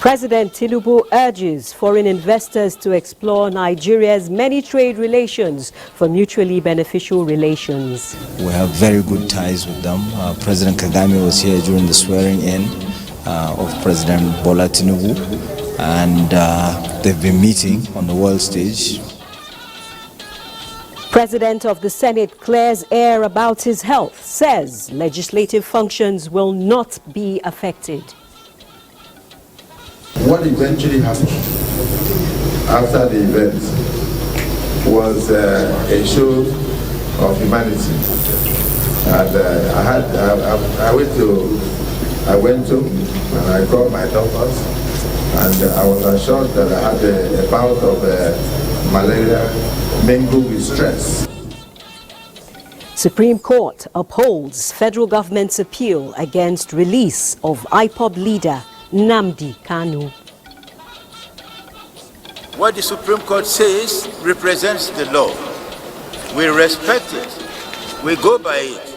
President Tinubu urges foreign investors to explore Nigeria's many trade relations for mutually beneficial relations. We have very good ties with them. President Kagame was here during the swearing-in of President Bola Tinubu, and they've been meeting on the world stage. President of the Senate clears air about his health, says legislative functions will not be affected. What eventually happened after the event was a show of humanity. And I went to and I called my doctors, and I was assured that I had a bout of malaria mingled with stress. Supreme Court upholds federal government's appeal against release of IPOB leader Nnamdi Kanu. What the Supreme Court says represents the law. We respect it. We go by it.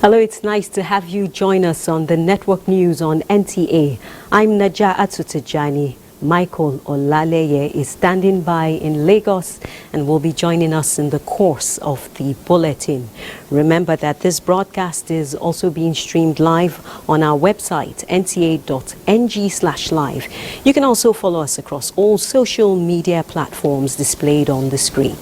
Hello, it's nice to have you join us on the network news on NTA. I'm Naja Atutejani. Michael Olaleye is standing by in Lagos and will be joining us in the course of the bulletin. Remember that this broadcast is also being streamed live on our website, nta.ng/live. You can also follow us across all social media platforms displayed on the screen.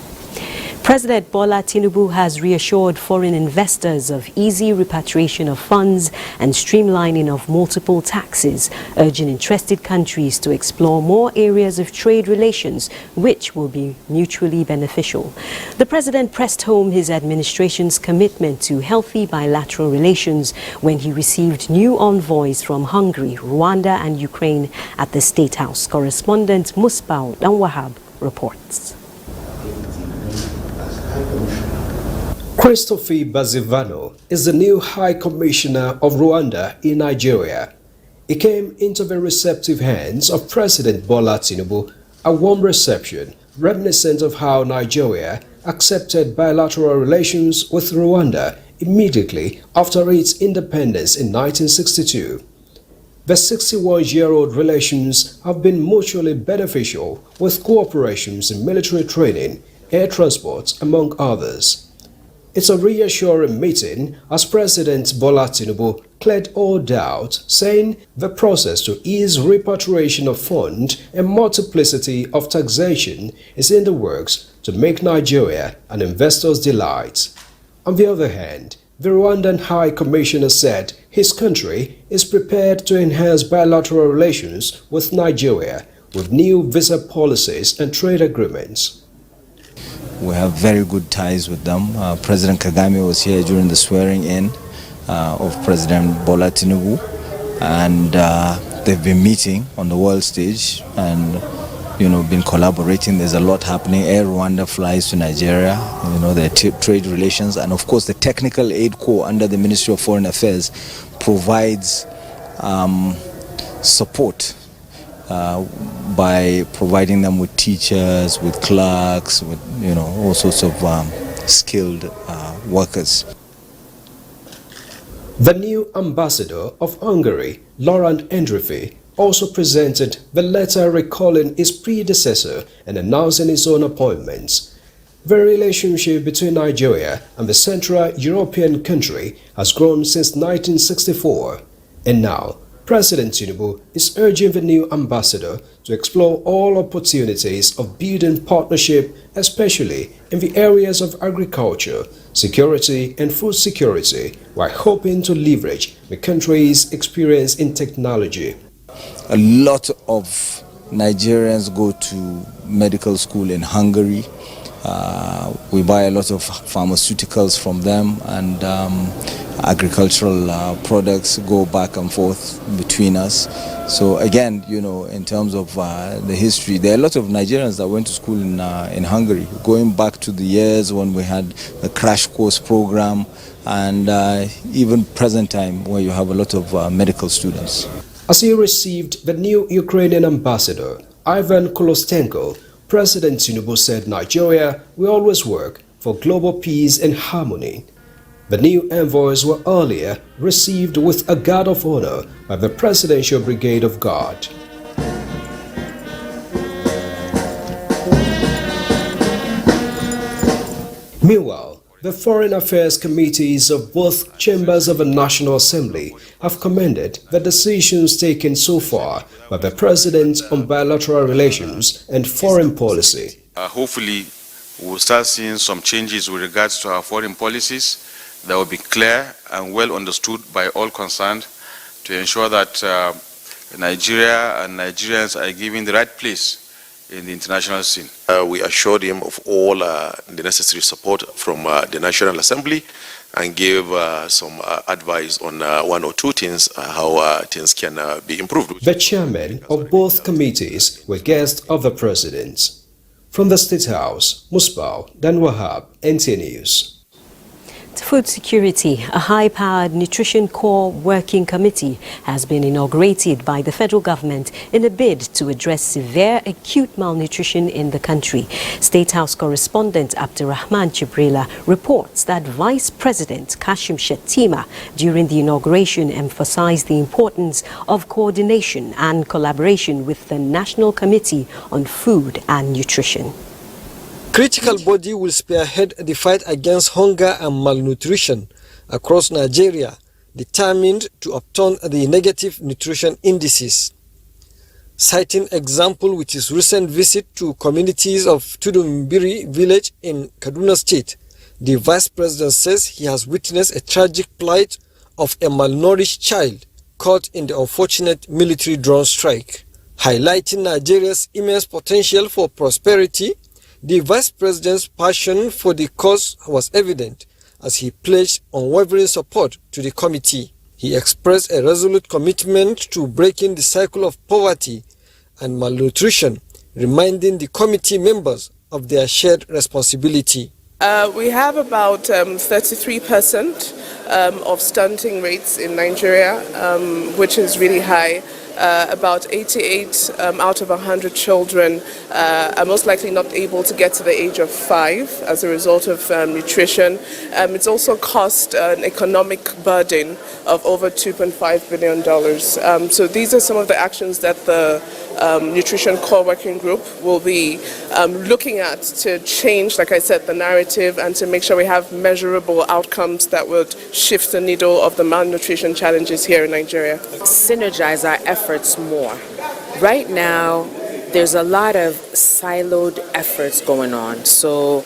President Bola Tinubu has reassured foreign investors of easy repatriation of funds and streamlining of multiple taxes, urging interested countries to explore more areas of trade relations which will be mutually beneficial. The president pressed home his administration's commitment to healthy bilateral relations when he received new envoys from Hungary, Rwanda and Ukraine at the State House. Correspondent Musbau Danwahab reports. Christopher Bazivano is the new High Commissioner of Rwanda in Nigeria. He came into the receptive hands of President Bola Tinubu, a warm reception reminiscent of how Nigeria accepted bilateral relations with Rwanda immediately after its independence in 1962. The 61-year-old relations have been mutually beneficial with cooperations in military training, air transport, among others. It's a reassuring meeting as President Bola Tinubu cleared all doubt, saying the process to ease repatriation of funds and multiplicity of taxation is in the works to make Nigeria an investor's delight. On the other hand, the Rwandan High Commissioner said his country is prepared to enhance bilateral relations with Nigeria with new visa policies and trade agreements. We have very good ties with them. President Kagame was here during the swearing-in of President Bola Tinubu, and they've been meeting on the world stage and, been collaborating. There's a lot happening. Air Rwanda flies to Nigeria, their trade relations, and of course the Technical Aid Corps under the Ministry of Foreign Affairs provides support by providing them with teachers, with clerks, with all sorts of skilled workers. The new ambassador of Hungary, Laurent Endrifi, also presented the letter recalling his predecessor and announcing his own appointments. The relationship between Nigeria and the Central European country has grown since 1964, and now President Tinubu is urging the new ambassador to explore all opportunities of building partnership, especially in the areas of agriculture, security and food security, while hoping to leverage the country's experience in technology. A lot of Nigerians go to medical school in Hungary. We buy a lot of pharmaceuticals from them, and agricultural products go back and forth between us. So again, in terms of the history, there are a lot of Nigerians that went to school in Hungary, going back to the years when we had the crash course program, and even present time where you have a lot of medical students. As he received the new Ukrainian ambassador, Ivan Kolostenko, President Tinubu said Nigeria will always work for global peace and harmony. The new envoys were earlier received with a guard of honor by the Presidential Brigade of Guard. Meanwhile, the Foreign Affairs Committees of both chambers of the National Assembly have commended the decisions taken so far by the President on bilateral relations and foreign policy. Hopefully, we'll start seeing some changes with regards to our foreign policies that will be clear and well understood by all concerned to ensure that Nigeria and Nigerians are given the right place in the international scene. We assured him of all the necessary support from the National Assembly and gave some advice on one or two things, how things can be improved. The chairmen of both committees were guests of the President. From the State House, Musbau Dan Wahab, NTA News. To food security, a high-powered nutrition core working committee has been inaugurated by the federal government in a bid to address severe acute malnutrition in the country. State House correspondent Abdurrahman Jibrila reports that Vice President Kashim Shettima during the inauguration emphasized the importance of coordination and collaboration with the National Committee on Food and Nutrition. Critical body will spearhead the fight against hunger and malnutrition across Nigeria, determined to upturn the negative nutrition indices. Citing example with his recent visit to communities of Tudumbiri village in Kaduna State, the Vice President says he has witnessed a tragic plight of a malnourished child caught in the unfortunate military drone strike. Highlighting Nigeria's immense potential for prosperity, the Vice President's passion for the cause was evident as he pledged unwavering support to the committee. He expressed a resolute commitment to breaking the cycle of poverty and malnutrition, reminding the committee members of their shared responsibility. We have about 33% of stunting rates in Nigeria, which is really high. About 88 out of 100 children are most likely not able to get to the age of 5 as a result of nutrition. It's also cost an economic burden of over $2.5 billion. So these are some of the actions that the Nutrition Core Working Group will be looking at to change, like I said, the narrative and to make sure we have measurable outcomes that would shift the needle of the malnutrition challenges here in Nigeria. Synergize our efforts more. Right now, there's a lot of siloed efforts going on. So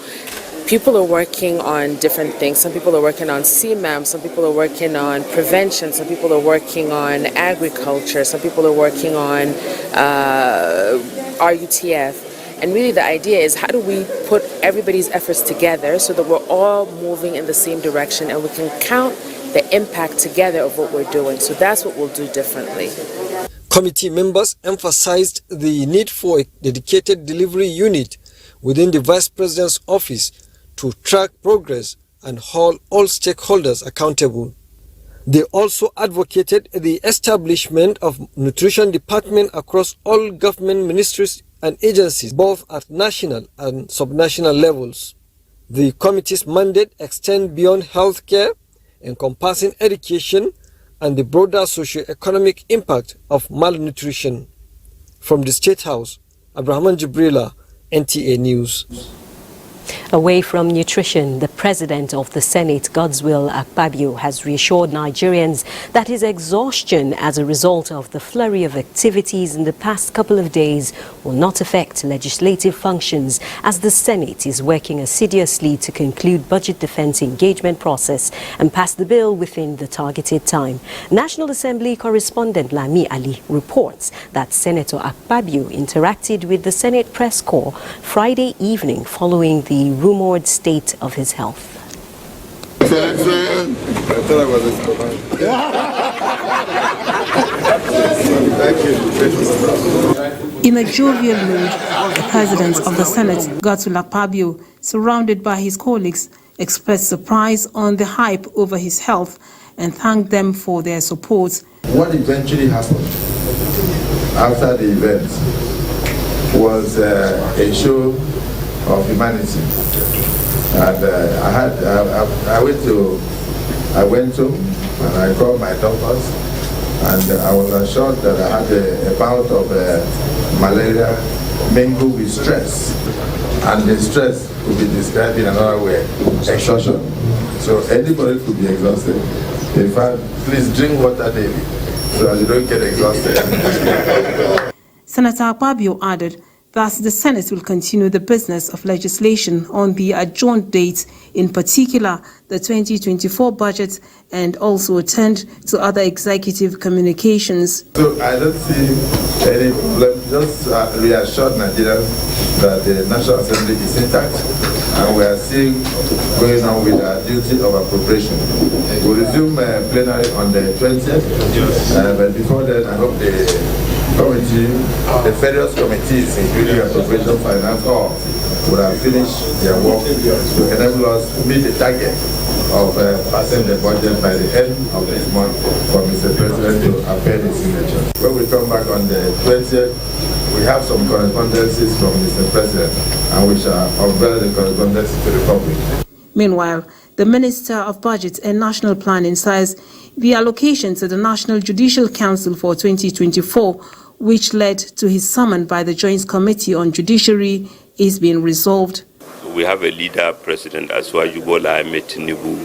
people are working on different things. Some people are working on CMAM, some people are working on prevention, some people are working on agriculture, some people are working on RUTF. And really the idea is, how do we put everybody's efforts together so that we're all moving in the same direction and we can count the impact together of what we're doing. So that's what we'll do differently. Committee members emphasized the need for a dedicated delivery unit within the Vice President's office to track progress and hold all stakeholders accountable. They also advocated the establishment of nutrition department across all government ministries and agencies, both at national and subnational levels. The committee's mandate extends beyond healthcare, encompassing education and the broader socio-economic impact of malnutrition. From the State House, Abdurrahman Jibrila, NTA News. Away from nutrition, the President of the Senate, Godswill Akpabio, has reassured Nigerians that his exhaustion as a result of the flurry of activities in the past couple of days will not affect legislative functions, as the Senate is working assiduously to conclude budget defense engagement process and pass the bill within the targeted time. National Assembly correspondent Lami Ali reports that Senator Akpabio interacted with the Senate press corps Friday evening following the rumored state of his health. In a jovial mood, the President of the Senate, Godswill Akpabio, surrounded by his colleagues, expressed surprise on the hype over his health and thanked them for their support. What eventually happened after the event was a show of humanity, and I went to I went to and I called my doctors, and I was assured that I had a bout of malaria mingled with stress. And the stress could be described in another way, exhaustion. So anybody could be exhausted. In fact, please drink water daily so that you don't get exhausted. Senator Akpabio added that the Senate will continue the business of legislation on the adjourned dates, in particular the 2024 budget, and also attend to other executive communications. So I don't see any problem. Just reassure Nigerians that the National Assembly is intact, and we are still going on with our duty of appropriation. We'll resume plenary on the 20th, but before then I hope the committee, the various committees, including appropriation, finance, all would have finished their work to enable us to meet the target of passing the budget by the end of this month for Mr. President to append his signature. When we come back on the 20th, we have some correspondences from Mr. President, and we shall unveil the correspondences to the public. Meanwhile, the Minister of Budget and National Planning says the allocation to the National Judicial Council for 2024, which led to his summon by the Joint Committee on Judiciary, is being resolved. We have a leader, President Asiwaju Bola Ahmed Tinubu,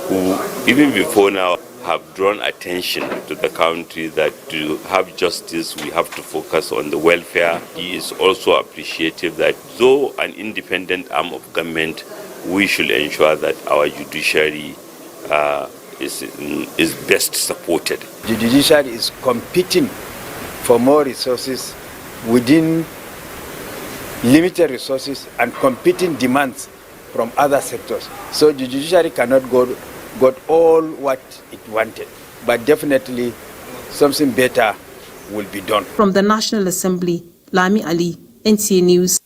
who even before now have drawn attention to the country that to have justice, we have to focus on the welfare. He is also appreciative that though an independent arm of government, we should ensure that our judiciary is best supported. The judiciary is competing for more resources within limited resources and competing demands from other sectors. So the judiciary cannot got all what it wanted, but definitely something better will be done. From the National Assembly, Lami Ali, NTA News.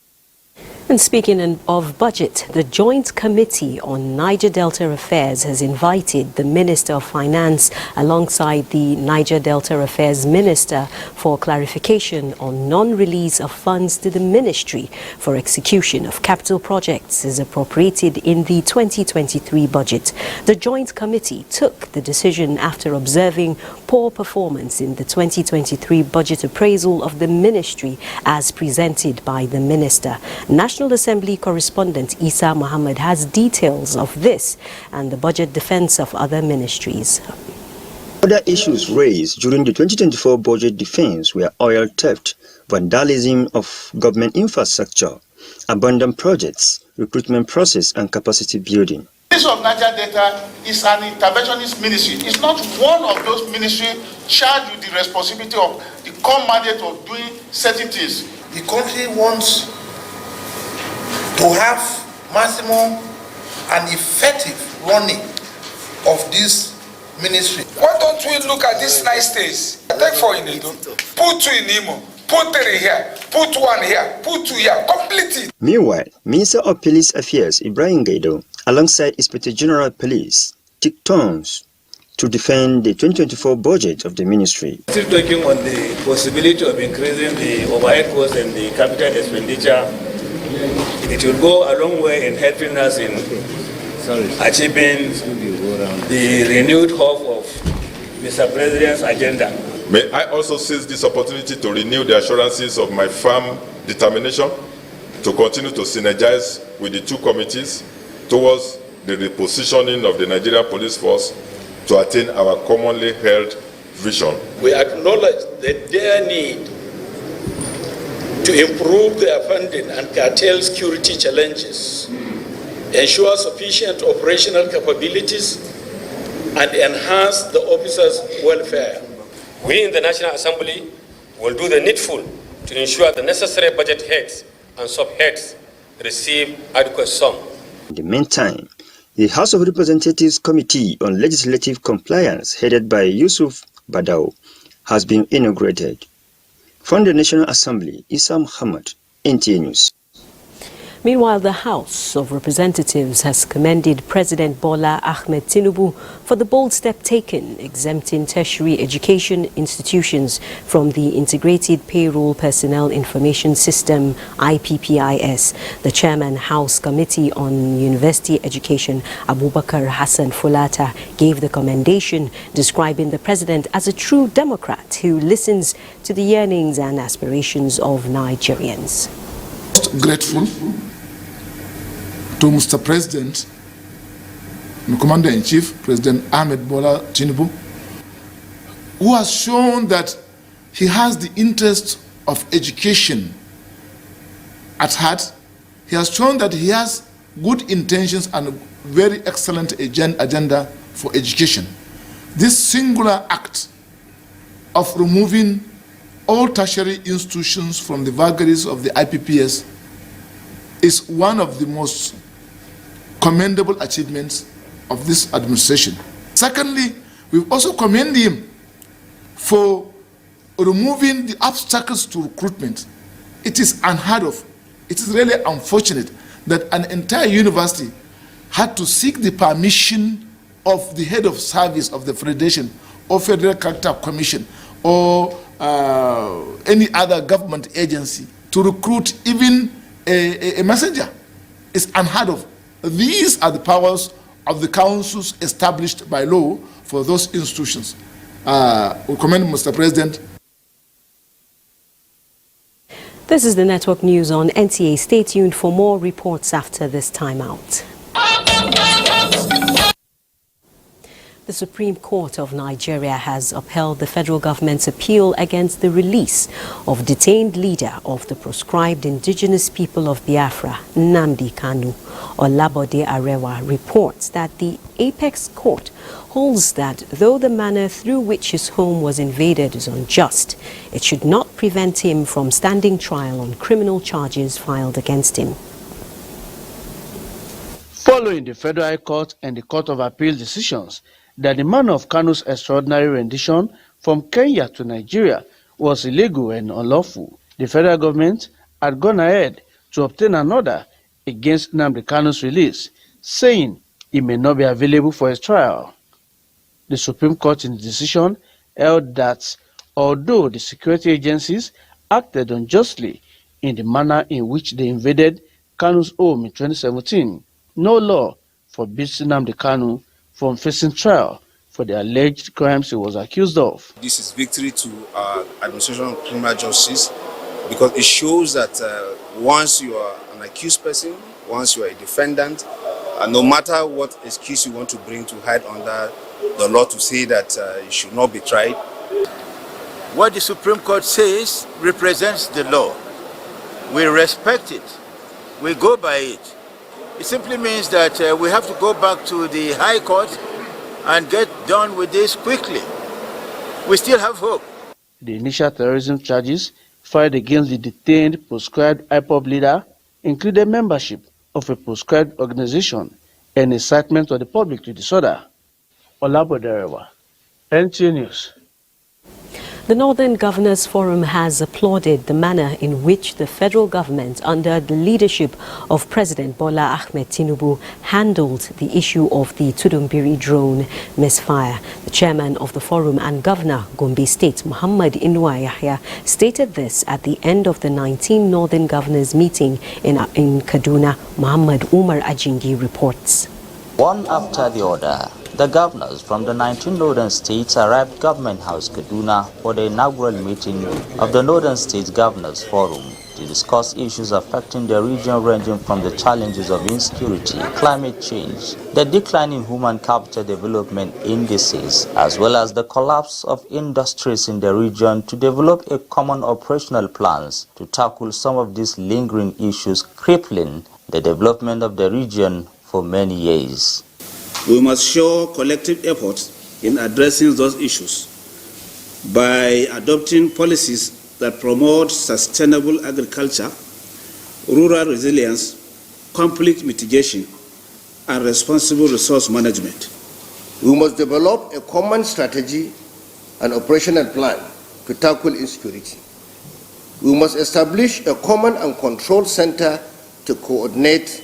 And speaking of budget, the Joint Committee on Niger Delta Affairs has invited the Minister of Finance alongside the Niger Delta Affairs Minister for clarification on non-release of funds to the Ministry for execution of capital projects as appropriated in the 2023 budget. The Joint Committee took the decision after observing poor performance in the 2023 budget appraisal of the Ministry as presented by the Minister. National Assembly correspondent Isa Muhammad has details of this and the budget defense of other ministries. Other issues raised during the 2024 budget defense were oil theft, vandalism of government infrastructure, abandoned projects, recruitment process and capacity building. The Ministry of Niger Delta is an interventionist ministry. It's not one of those ministries charged with the responsibility of the core mandate of doing certain things. The country wants to have maximum and effective running of this ministry. Why don't we look at these nice days? Take 4 in Edo, put 2 in Imo, put 3 here, put 1 here, put 2 here, complete it. Meanwhile, Minister of Police Affairs Ibrahim Gaido, alongside Inspector General Police, took turns to defend the 2024 budget of the ministry. Still talking on the possibility of increasing the overhead costs and the capital expenditure. It will go a long way in helping us in achieving the renewed hope of Mr. President's agenda. May I also seize this opportunity to renew the assurances of my firm determination to continue to synergize with the two committees towards the repositioning of the Nigerian police force to attain our commonly held vision. We acknowledge that their need to improve their funding and curtail security challenges, ensure sufficient operational capabilities, and enhance the officers' welfare. We in the National Assembly will do the needful to ensure the necessary budget heads and sub-heads receive adequate sum. In the meantime, the House of Representatives Committee on Legislative Compliance, headed by Yusuf Badao, has been inaugurated. From the National Assembly, Isa Muhammad, NTA News. Meanwhile, the House of Representatives has commended President Bola Ahmed Tinubu for the bold step taken exempting tertiary education institutions from the Integrated Payroll Personnel Information System (IPPIS). The Chairman, House Committee on University Education, Abubakar Hassan Fulata, gave the commendation, describing the president as a true Democrat who listens to the yearnings and aspirations of Nigerians. Grateful to Mr. President and Commander-in-Chief, President Ahmed Bola Tinubu, who has shown that he has the interest of education at heart. He has shown that he has good intentions and a very excellent agenda for education. This singular act of removing all tertiary institutions from the vagaries of the IPPS is one of the most commendable achievements of this administration. Secondly, we also commend him for removing the obstacles to recruitment. It is unheard of. It is really unfortunate that an entire university had to seek the permission of the head of service of the Federation or Federal Character Commission or any other government agency to recruit even a messenger. It's unheard of. These are the powers of the councils established by law for those institutions. We commend Mr. President. This is the network news on NTA. Stay tuned for more reports after this timeout. The Supreme Court of Nigeria has upheld the federal government's appeal against the release of detained leader of the proscribed indigenous people of Biafra, Nnamdi Kanu. Olabode Arewa reports that the Apex Court holds that though the manner through which his home was invaded is unjust, it should not prevent him from standing trial on criminal charges filed against him. Following the Federal High Court and the Court of Appeal decisions that the manner of Kanu's extraordinary rendition from Kenya to Nigeria was illegal and unlawful, the federal government had gone ahead to obtain an order against Nnamdi Kanu's release, saying he may not be available for his trial. The Supreme Court in the decision held that although the security agencies acted unjustly in the manner in which they invaded Kanu's home in 2017, no law forbids Nnamdi Kanu from facing trial for the alleged crimes he was accused of. This is victory to our administration of criminal justice because it shows that once you are an accused person, once you are a defendant, no matter what excuse you want to bring to hide under the law to say that you should not be tried. What the Supreme Court says represents the law. We respect it. We go by it. It simply means that we have to go back to the High Court and get done with this quickly. We still have hope. The initial terrorism charges filed against the detained proscribed IPOB leader included membership of a proscribed organization and incitement of the public to disorder. Olabode Arewa, NTA News. The Northern Governors Forum has applauded the manner in which the federal government, under the leadership of President Bola Ahmed Tinubu, handled the issue of the Tudumbiri drone misfire. The chairman of the forum and Governor Gombe State, Muhammad Inuwa Yahya, stated this at the end of the 19 Northern Governors meeting in Kaduna. Muhammad Umar Ajingi reports. One after the other, the governors from the 19 northern states arrived Government House Kaduna for the inaugural meeting of the Northern States Governors Forum to discuss issues affecting the region, ranging from the challenges of insecurity, climate change, the decline in human capital development indices, as well as the collapse of industries in the region, to develop a common operational plans to tackle some of these lingering issues crippling the development of the region for many years. We must show collective efforts in addressing those issues by adopting policies that promote sustainable agriculture, rural resilience, conflict mitigation, and responsible resource management. We must develop a common strategy and operational plan to tackle insecurity. We must establish a command and control center to coordinate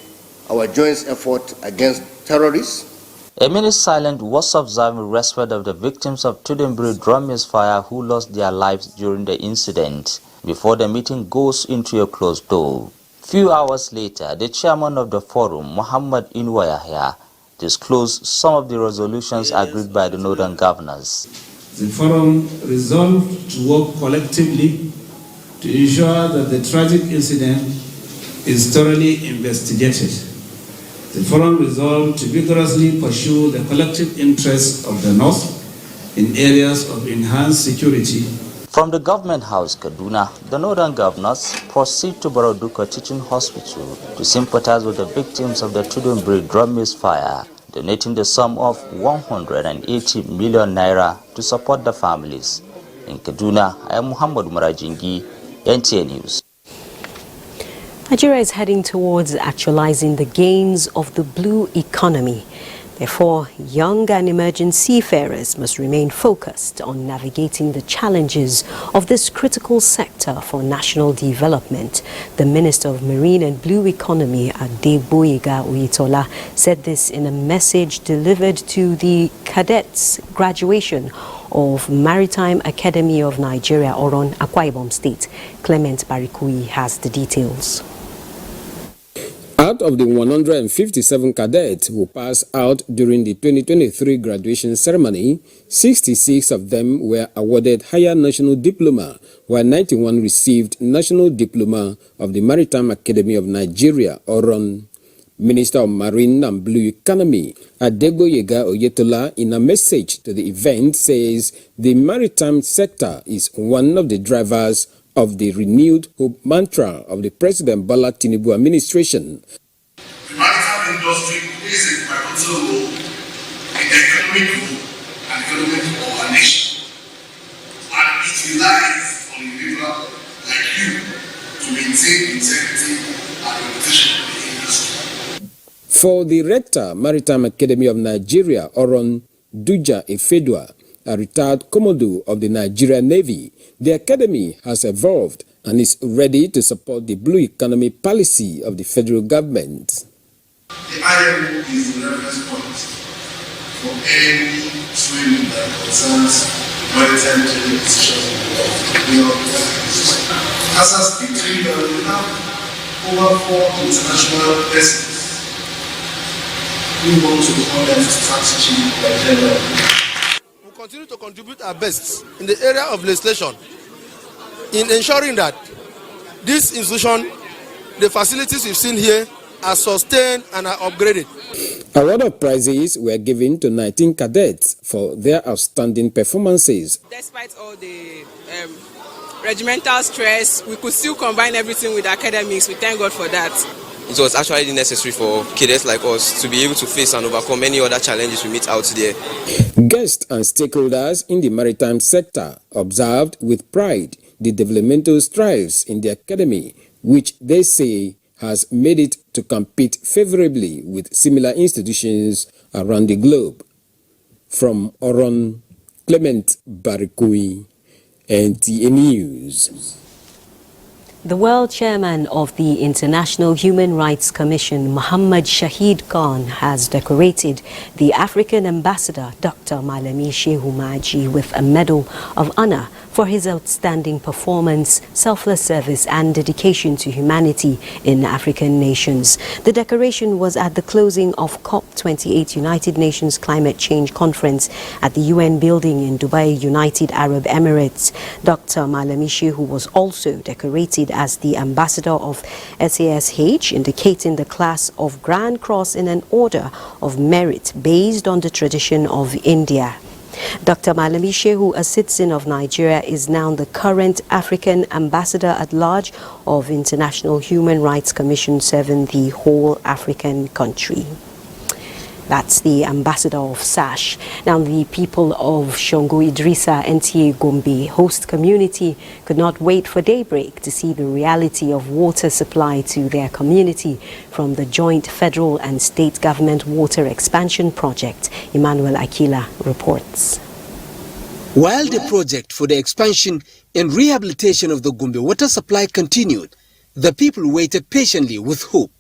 our joint effort against terrorists. A minute silence was observed in respect of the victims of Tudunbiri drum misfire who lost their lives during the incident, before the meeting goes into a closed door. Few hours later, the chairman of the forum, Muhammad Inuwa Yahya, disclosed some of the resolutions agreed by the northern governors. The forum resolved to work collectively to ensure that the tragic incident is thoroughly investigated. The forum resolved to vigorously pursue the collective interests of the North in areas of enhanced security. From the government house, Kaduna, the northern governors proceed to Boroduka Teaching Hospital to sympathize with the victims of the Tudunbiri drum misfire, donating the sum of 180 million naira to support the families. In Kaduna, I am Muhammad Marajingi, NTA News. Nigeria is heading towards actualizing the gains of the blue economy. Therefore, young and emerging seafarers must remain focused on navigating the challenges of this critical sector for national development. The Minister of Marine and Blue Economy, Adeboyega Oyetola, said this in a message delivered to the cadets' graduation of Maritime Academy of Nigeria, Oron, Akwa Ibom State. Clement Barikui has the details. Out of the 157 cadets who passed out during the 2023 graduation ceremony, 66 of them were awarded higher national diploma, while 91 received national diploma of the Maritime Academy of Nigeria, Oron. Minister of Marine and Blue Economy, Adeboyega Oyetola, in a message to the event, says the maritime sector is one of the drivers of the renewed hope mantra of the President Bola Tinubu administration. The maritime industry plays a pivotal role in the economic growth and development of our nation. And it relies on individuals like you to maintain integrity and reputation of the industry. For the Rector, Maritime Academy of Nigeria, Oron Duja Efedwa, a retired Commodore of the Nigerian Navy, the Academy has evolved and is ready to support the blue economy policy of the federal government. The IMO is the reference point for any training that concerns maritime training decisions As I speak to you, we have over 4 international vessels who want to become them to start teaching Nigeria. Continue to contribute our best in the area of legislation in ensuring that this institution, the facilities you've seen here, are sustained and are upgraded. A lot of prizes were given to 19 cadets for their outstanding performances. Despite all the regimental stress, we could still combine everything with academics. We thank God for that. It was actually necessary for cadets like us to be able to face and overcome any other challenges we meet out there. Guests and stakeholders in the maritime sector observed with pride the developmental strides in the academy, which they say has made it to compete favorably with similar institutions around the globe. From Oron, Clement Barikui, NTA News. The world chairman of the International Human Rights Commission, Muhammad Shahid Khan, has decorated the African ambassador, Dr. Malami Shehu Maji, with a Medal of Honor for his outstanding performance, selfless service and dedication to humanity in African nations. The decoration was at the closing of COP28 United Nations Climate Change Conference at the UN building in Dubai, United Arab Emirates. Dr. Malami Shehu was also decorated as the ambassador of SASH, indicating the class of Grand Cross in an order of merit based on the tradition of India. Dr. Malami Shehu, a citizen of Nigeria, is now the current African ambassador at large of International Human Rights Commission, serving the whole African country. That's the ambassador of SASH. Now, the people of Shongo Idrisa, NTA Gombe host community could not wait for daybreak to see the reality of water supply to their community from the joint federal and state government water expansion project. Emmanuel Akila reports. While the project for the expansion and rehabilitation of the Gombe water supply continued, The people waited patiently with hope.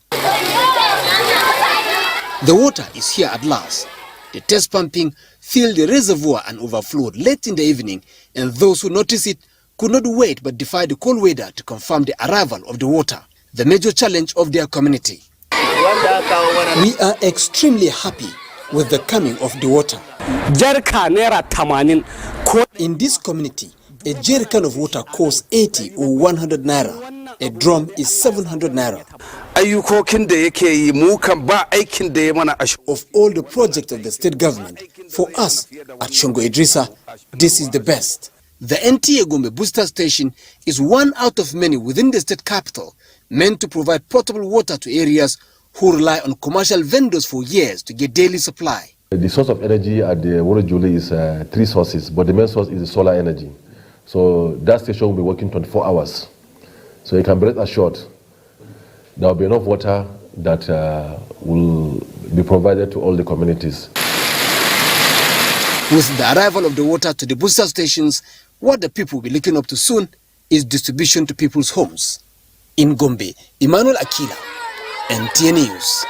The water is here at last. The test pumping filled the reservoir and overflowed late in the evening, and those who noticed it could not wait but defy the cold weather to confirm the arrival of the water, the major challenge of their community. We are extremely happy with the coming of the water. In this community, a jerrycan of water costs 80 or 100 naira. A drum is 700 naira. Of all the projects of the state government, for us at Shongo Idrissa, this is the best. The NTA Gombe booster station is one out of many within the state capital, meant to provide potable water to areas who rely on commercial vendors for years to get daily supply. The source of energy at the Worojuli is 3 sources, but the main source is the solar energy. So that station will be working 24 hours. So you can rest assured there will be enough water that will be provided to all the communities. With the arrival of the water to the booster stations, what the people will be looking up to soon is distribution to people's homes. In Gombe, Emmanuel Akila, NTA News.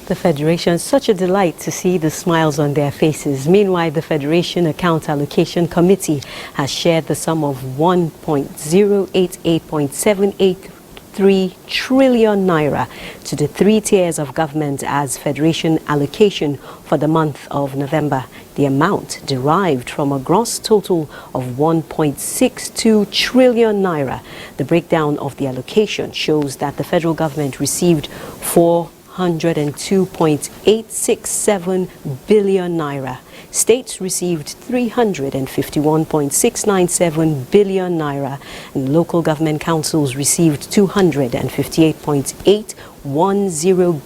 The Federation, such a delight to see the smiles on their faces. Meanwhile, the Federation Account Allocation Committee has shared the sum of 1.088.783 trillion naira to the 3 tiers of government as Federation allocation for the month of November. The amount derived from a gross total of 1.62 trillion naira. The breakdown of the allocation shows that the federal government received 402.867 billion naira. States received 351.697 billion naira, and local government councils received 258.81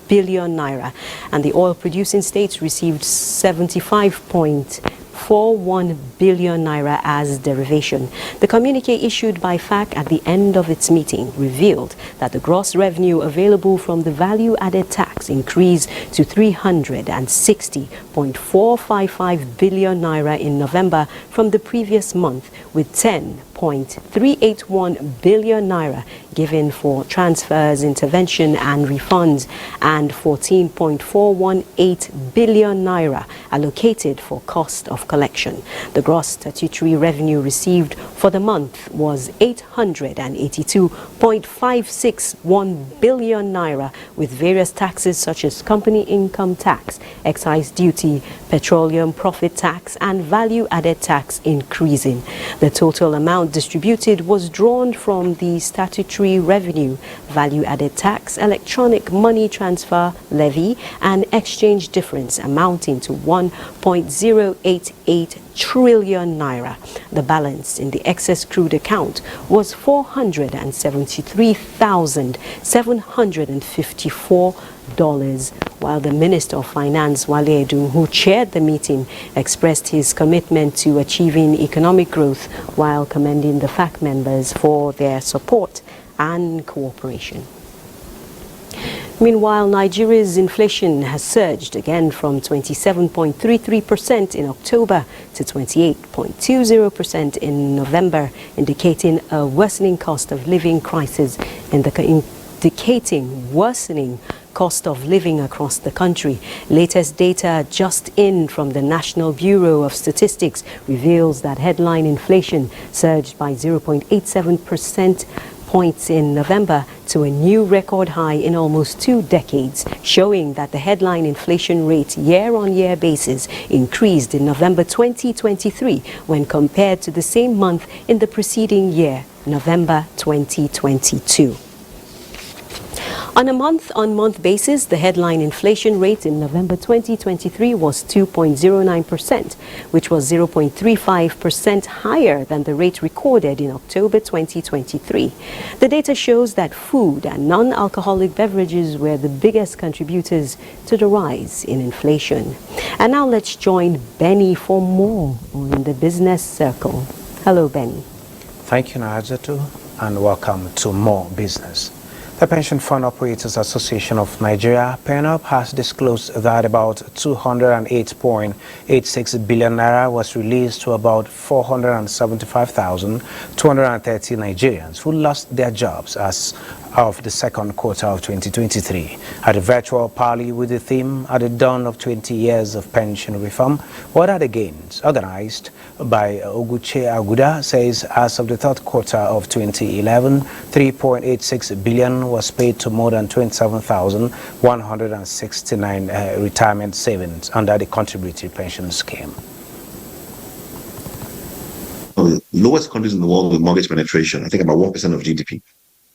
billion naira, and the oil producing states received 75.41 billion naira as derivation. The communique issued by FAC at the end of its meeting revealed that the gross revenue available from the value-added tax increased to 360.455 billion naira in November from the previous month, with 10.381 billion naira given for transfers, intervention and refunds, and 14.418 billion naira allocated for cost of collection. The gross statutory revenue received for the month was 882.561 billion naira, with various taxes such as company income tax, excise duty, petroleum profit tax and value-added tax increasing. The total amount distributed was drawn from the statutory revenue, value-added tax, electronic money transfer levy and exchange difference amounting to 1.088 trillion naira. The balance in the excess crude account was $473,754, while the Minister of Finance, Wale Edun, who chaired the meeting, expressed his commitment to achieving economic growth while commending the FAC members for their support and cooperation. Meanwhile, Nigeria's inflation has surged again from 27.33% in October to 28.20% in November, indicating a worsening cost of living crisis indicating worsening cost of living across the country. Latest data just in from the National Bureau of Statistics reveals that headline inflation surged by 0.87% points in November to a new record high in almost 2 decades, showing that the headline inflation rate year-on-year basis increased in November 2023 when compared to the same month in the preceding year, November 2022. On a month-on-month basis, the headline inflation rate in November 2023 was 2.09%, which was 0.35% higher than the rate recorded in October 2023. The data shows that food and non-alcoholic beverages were the biggest contributors to the rise in inflation. And now let's join Benny for more on the Business Circle. Hello, Benny. Thank you, Najatu, and welcome to More Business. The Pension Fund Operators Association of Nigeria, PENOP, has disclosed that about 208.86 billion naira was released to about 475,230 Nigerians who lost their jobs as of the second quarter of 2023. At a virtual parley with the theme at the dawn of 20 years of pension reform, What Are the Gains, organized by Oguche Aguda, says as of the third quarter of 2011, 3.86 billion was paid to more than 27,169 retirement savings under the contributory pension scheme. The lowest countries in the world with mortgage penetration, I think about 1% of GDP.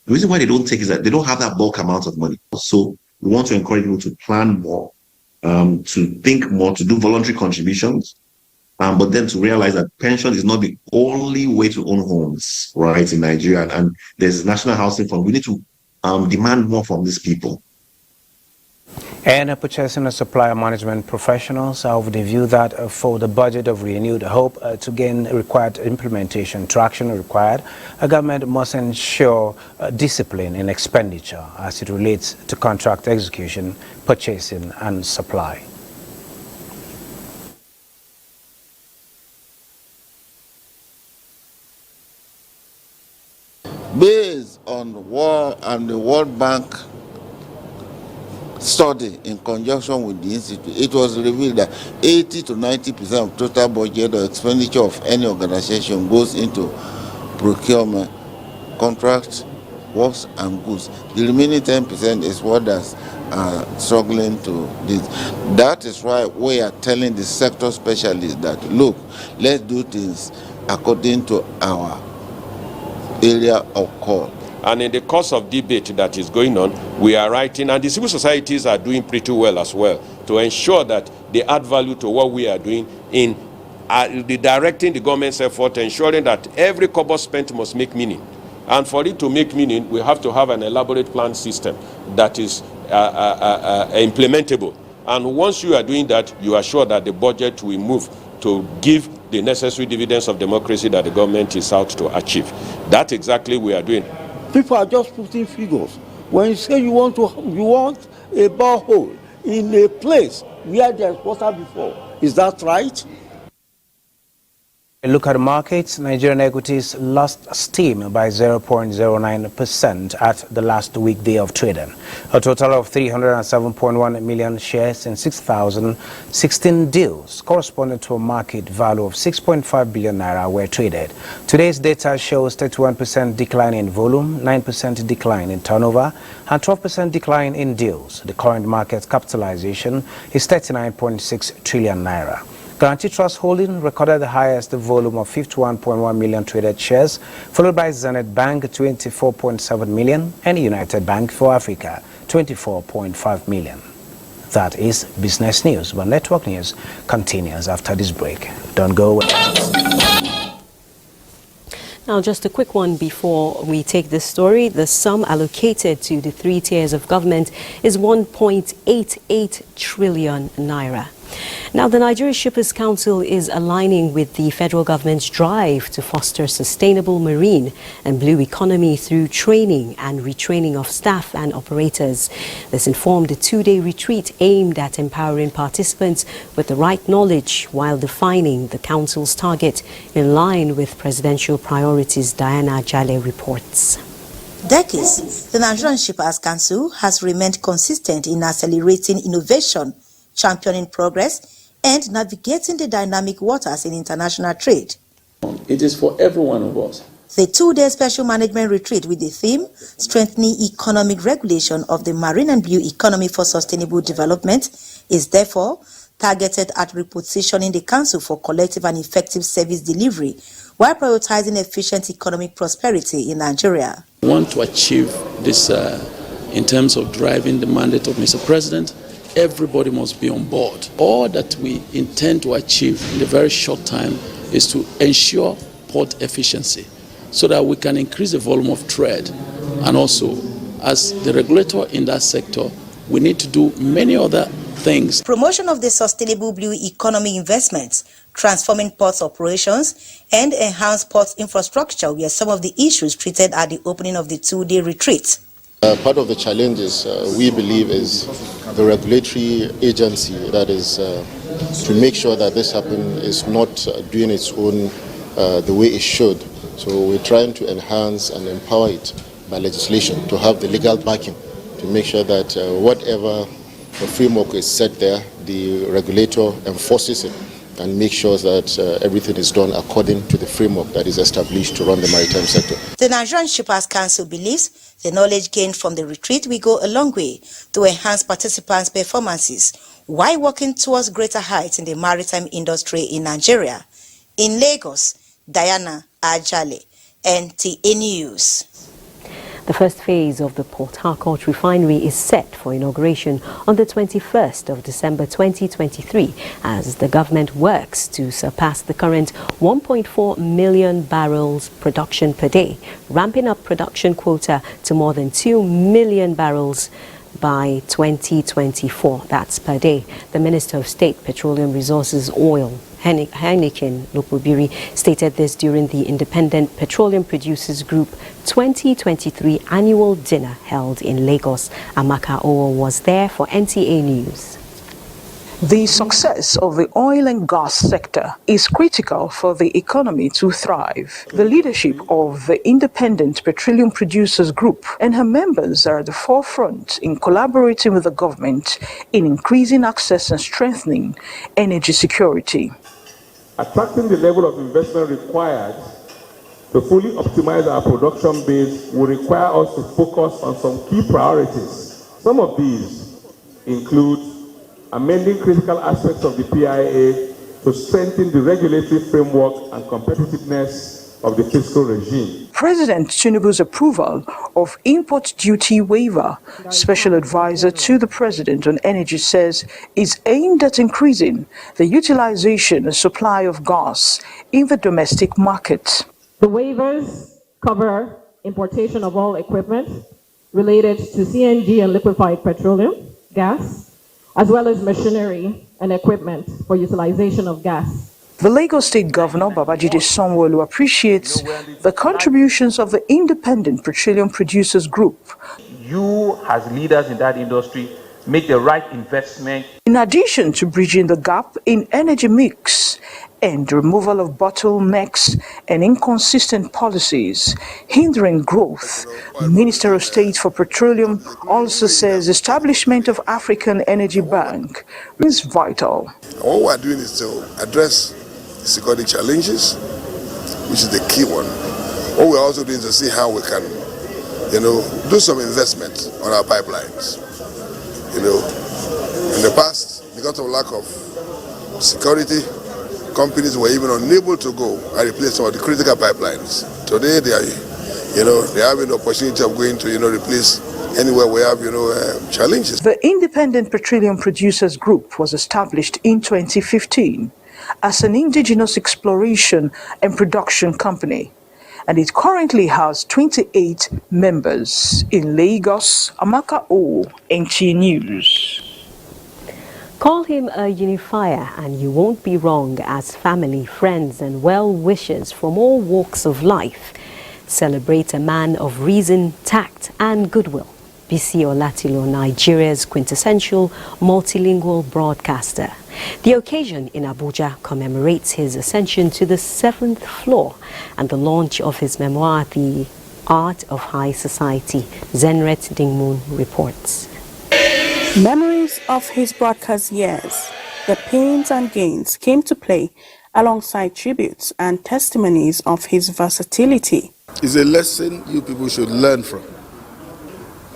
The reason why they don't take is that they don't have that bulk amount of money. So we want to encourage people to plan more, to think more, to do voluntary contributions, but then to realize that pension is not the only way to own homes, right, in Nigeria. And there's National Housing Fund. We need to demand more from these people. And purchasing and supplier management professionals are of the view that for the budget of renewed hope to gain required implementation traction required, a government must ensure discipline in expenditure as it relates to contract execution, purchasing and supply. Based on the World Bank study in conjunction with the institute, it was revealed that 80 to 90% of total budget or expenditure of any organization goes into procurement, contracts, works and goods. The remaining 10% is what is struggling to this. That is why we are telling the sector specialists that, look, let's do things according to our area of call. And in the course of debate that is going on, we are writing, and the civil societies are doing pretty well as well, to ensure that they add value to what we are doing in directing the government's effort, ensuring that every kobo spent must make meaning. And for it to make meaning, we have to have an elaborate plan system that is implementable. And once you are doing that, you are sure that the budget will move to give the necessary dividends of democracy that the government is out to achieve. That's exactly what we are doing. People are just putting figures. When you say you want a borehole in a place where there's water before, is that right? A look at the markets. Nigerian equities lost steam by 0.09% at the last weekday of trading. A total of 307.1 million shares in 6,016 deals, corresponding to a market value of 6.5 billion naira, were traded. Today's data shows 31% decline in volume, 9% decline in turnover, and 12% decline in deals. The current market capitalization is 39.6 trillion naira. Guarantee Trust Holding recorded the highest volume of 51.1 million traded shares, followed by Zenith Bank 24.7 million and United Bank for Africa 24.5 million. That is business news, but network news continues after this break. Don't go away. Now, just a quick one before we take this story. The sum allocated to the 3 tiers of government is 1.88 trillion naira. Now, the Nigeria Shippers Council is aligning with the federal government's drive to foster sustainable marine and blue economy through training and retraining of staff and operators. This informed a 2-day retreat aimed at empowering participants with the right knowledge while defining the council's target in line with presidential priorities, Diana Jale reports. Decades, the Nigerian Shippers Council has remained consistent in accelerating innovation, championing progress, and navigating the dynamic waters in international trade. It is for every one of us. The 2-day special management retreat with the theme, Strengthening Economic Regulation of the Marine and Blue Economy for Sustainable Development, is therefore targeted at repositioning the Council for collective and effective service delivery while prioritizing efficient economic prosperity in Nigeria. We want to achieve this in terms of driving the mandate of Mr. President. Everybody must be on board. All that we intend to achieve in a very short time is to ensure port efficiency so that we can increase the volume of trade. And also, as the regulator in that sector, we need to do many other things. Promotion of the sustainable blue economy investments, transforming ports operations, and enhanced ports infrastructure were some of the issues treated at the opening of the 2-day retreat. Part of the challenges we believe is the regulatory agency that is to make sure that this happens is not doing its own the way it should. So we're trying to enhance and empower it by legislation to have the legal backing to make sure that whatever the framework is set there, the regulator enforces it and make sure that everything is done according to the framework that is established to run the maritime sector. The Nigerian Shippers Council believes the knowledge gained from the retreat will go a long way to enhance participants' performances while working towards greater heights in the maritime industry in Nigeria. In Lagos, Diana Ajale, NTA News. The first phase of the Port Harcourt refinery is set for inauguration on the 21st of December 2023 as the government works to surpass the current 1.4 million barrels production per day, ramping up production quota to more than 2 million barrels by 2024. That's per day. The Minister of State, Petroleum Resources, Oil, Heineken Lopobiri, stated this during the Independent Petroleum Producers Group 2023 annual dinner held in Lagos. Amaka Owo was there for NTA News. The success of the oil and gas sector is critical for the economy to thrive. The leadership of the Independent Petroleum Producers Group and her members are at the forefront in collaborating with the government in increasing access and strengthening energy security. Attracting the level of investment required to fully optimize our production base will require us to focus on some key priorities. Some of these include amending critical aspects of the PIA to strengthen the regulatory framework and competitiveness of the fiscal regime. President Tinubu's approval of import duty waiver, Special Advisor to the President on Energy says, is aimed at increasing the utilization and supply of gas in the domestic market. The waivers cover importation of all equipment related to CNG and liquefied petroleum, gas, as well as machinery and equipment for utilization of gas. The Lagos State Governor, Babajide Sanwo-Olu, appreciates the contributions of the Independent Petroleum Producers Group. You, as leaders in that industry, make the right investment. In addition to bridging the gap in energy mix and the removal of bottlenecks and inconsistent policies hindering growth, Minister of State for Petroleum also says establishment of African Energy Bank is vital. What we're doing is to address security challenges, which is the key one. What we're also doing is to see how we can, do some investment on our pipelines. In the past, because of lack of security, companies were even unable to go and replace some of the critical pipelines. Today, they have an opportunity of going to, replace anywhere we have, challenges. The Independent Petroleum Producers Group was established in 2015 as an indigenous exploration and production company, and it currently has 28 members. In Lagos, Amaka O, NTA News. Call him a unifier and you won't be wrong as family, friends and well-wishers from all walks of life celebrate a man of reason, tact and goodwill. Bisi Olatilo, Nigeria's quintessential multilingual broadcaster. The occasion in Abuja commemorates his ascension to the 7th floor and the launch of his memoir, The Art of High Society. Zenret Dingmun reports. Memories of his broadcast years, the pains and gains came to play alongside tributes and testimonies of his versatility. It's a lesson you people should learn from.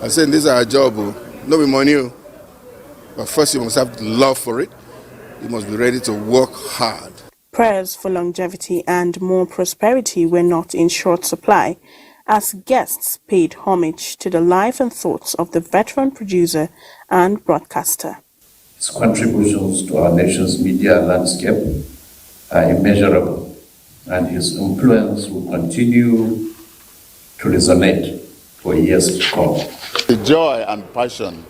I'm saying this is our job, no be money, but first you must have the love for it. You must be ready to work hard. Prayers for longevity and more prosperity were not in short supply, as guests paid homage to the life and thoughts of the veteran producer and broadcaster. His contributions to our nation's media landscape are immeasurable, and his influence will continue to resonate for years to come. The joy and passion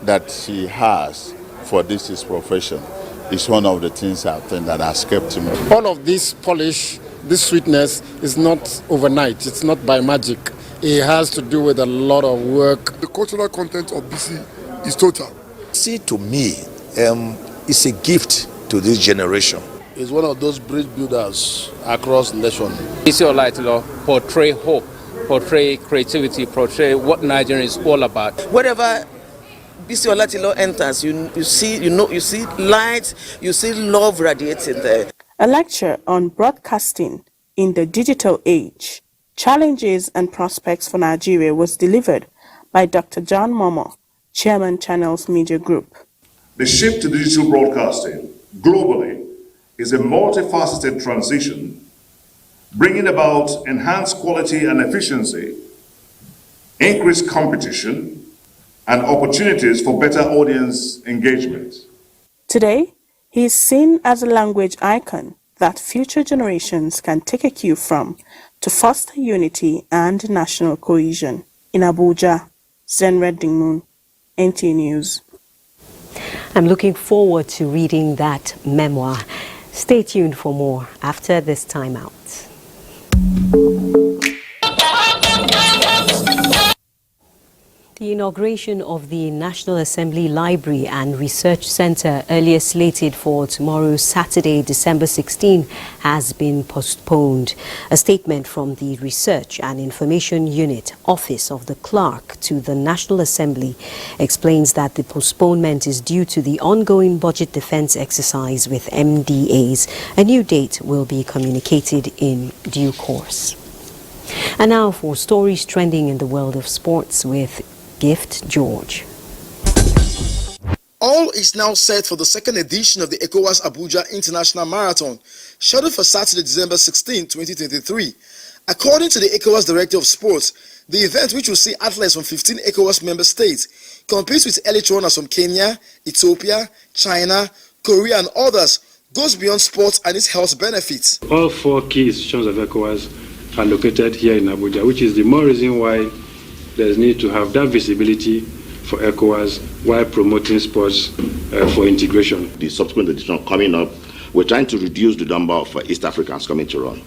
that he has for this his profession is one of the things I think that has kept him. All of this polish, this sweetness is not overnight. It's not by magic. It has to do with a lot of work. The cultural content of BC is total. See, to me, it's a gift to this generation. It's one of those bridge builders across the nation. BC Olatilo portray hope, portray creativity, portray what Nigeria is all about. Wherever BC Olatilo enters, you see light, you see love radiating there. A lecture on broadcasting in the digital age, challenges and prospects for Nigeria was delivered by Dr. John Momo, Chairman Channels Media Group. The shift to digital broadcasting globally is a multifaceted transition, bringing about enhanced quality and efficiency, increased competition, and opportunities for better audience engagement. Today, he is seen as a language icon that future generations can take a cue from to foster unity and national cohesion. In Abuja, Zenred Dingmun, NTA News. I'm looking forward to reading that memoir. Stay tuned for more after this time out. The inauguration of the National Assembly Library and Research Center, earlier slated for tomorrow, Saturday, December 16, has been postponed. A statement from the Research and Information Unit, Office of the Clerk to the National Assembly, explains that the postponement is due to the ongoing budget defense exercise with MDAs. A new date will be communicated in due course. And now for stories trending in the world of sports with Gift George. All is now set for the second edition of the ECOWAS Abuja International Marathon, scheduled for Saturday, December 16, 2023. According to the ECOWAS Director of Sports, the event, which will see athletes from 15 ECOWAS member states, competes with elite runners from Kenya, Ethiopia, China, Korea, and others, goes beyond sports and its health benefits. All four key institutions of ECOWAS are located here in Abuja, which is the more reason why there's need to have that visibility for ECOWAS while promoting sports for integration. The subsequent edition coming up, we're trying to reduce the number of East Africans coming to run.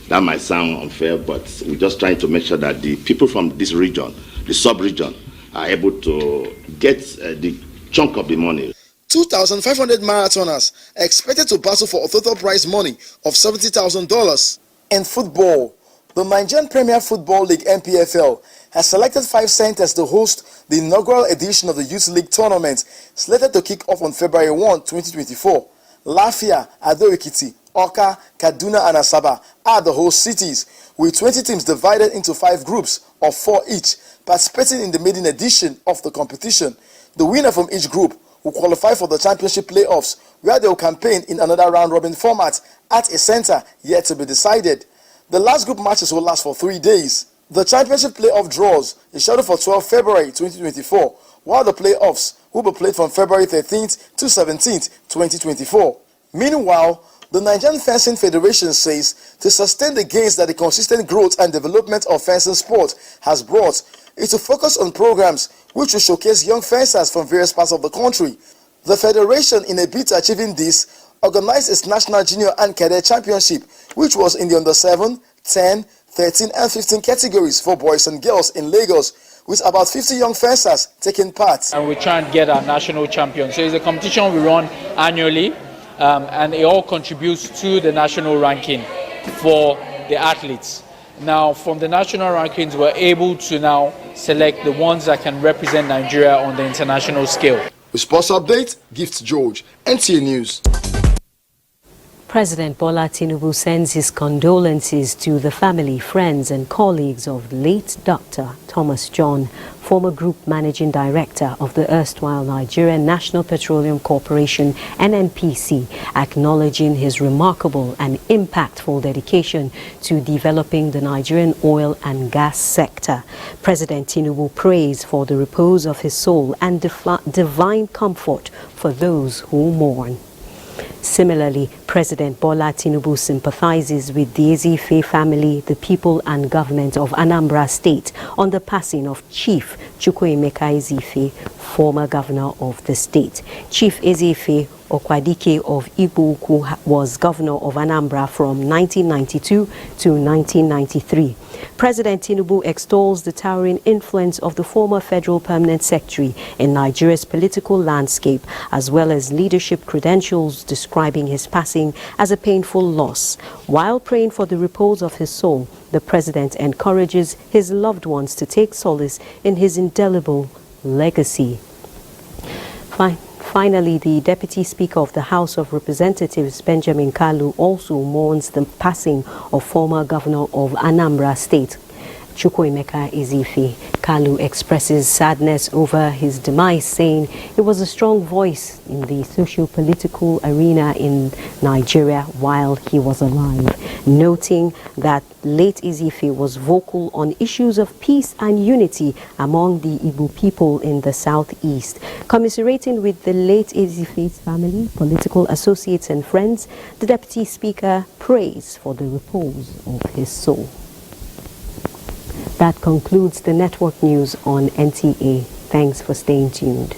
That might sound unfair, but we're just trying to make sure that the people from this region, the sub-region, are able to get the chunk of the money. 2,500 marathoners are expected to battle for a total prize money of $70,000. In football, the Nigerian Premier Football League (NPFL) has selected 5 centers to host the inaugural edition of the Youth League tournament, slated to kick off on February 1, 2024. Lafia, Ado-Ekiti, Oka, Kaduna, and Asaba are the host cities, with 20 teams divided into 5 groups of 4 each, participating in the maiden edition of the competition. The winner from each group will qualify for the championship playoffs, where they will campaign in another round-robin format at a center yet to be decided. The last group matches will last for 3 days. The championship playoff draws is scheduled for 12 February 2024, while the playoffs will be played from February 13th to 17th, 2024. Meanwhile, the Nigerian Fencing Federation says to sustain the gains that the consistent growth and development of fencing sport has brought, is to focus on programs which will showcase young fencers from various parts of the country. The federation, in a bid to achieving this, organized its National Junior and Cadet Championship, which was in the under 7, 10, 13 and 15 categories for boys and girls in Lagos, with about 50 young fencers taking part. And we try and get our national champion. So it's a competition we run annually, and it all contributes to the national ranking for the athletes. Now, from the national rankings, we're able to now select the ones that can represent Nigeria on the international scale. With Sports Update, Gift George, NTA News. President Bola Tinubu sends his condolences to the family, friends and colleagues of late Dr. Thomas John, former Group Managing Director of the erstwhile Nigerian National Petroleum Corporation, NNPC, acknowledging his remarkable and impactful dedication to developing the Nigerian oil and gas sector. President Tinubu prays for the repose of his soul and divine comfort for those who mourn. Similarly, President Bola Tinubu sympathizes with the Ezefe family, the people and government of Anambra State on the passing of Chief Chukwuemeka Ezefe, former governor of the state. Chief Ezefe Okwadike of Igbo was governor of Anambra from 1992 to 1993. President Tinubu extols the towering influence of the former Federal Permanent Secretary in Nigeria's political landscape, as well as leadership credentials, describing his passing as a painful loss. While praying for the repose of his soul, the president encourages his loved ones to take solace in his indelible legacy. Finally, the Deputy Speaker of the House of Representatives, Benjamin Kalu, also mourns the passing of former Governor of Anambra State, Chukwuemeka Ezefi. Kalu expresses sadness over his demise, saying he was a strong voice in the socio-political arena in Nigeria while he was alive, noting that late Ezefi was vocal on issues of peace and unity among the Igbo people in the southeast. Commiserating with the late Ezefi's family, political associates and friends, the Deputy Speaker prays for the repose of his soul. That concludes the network news on NTA. Thanks for staying tuned.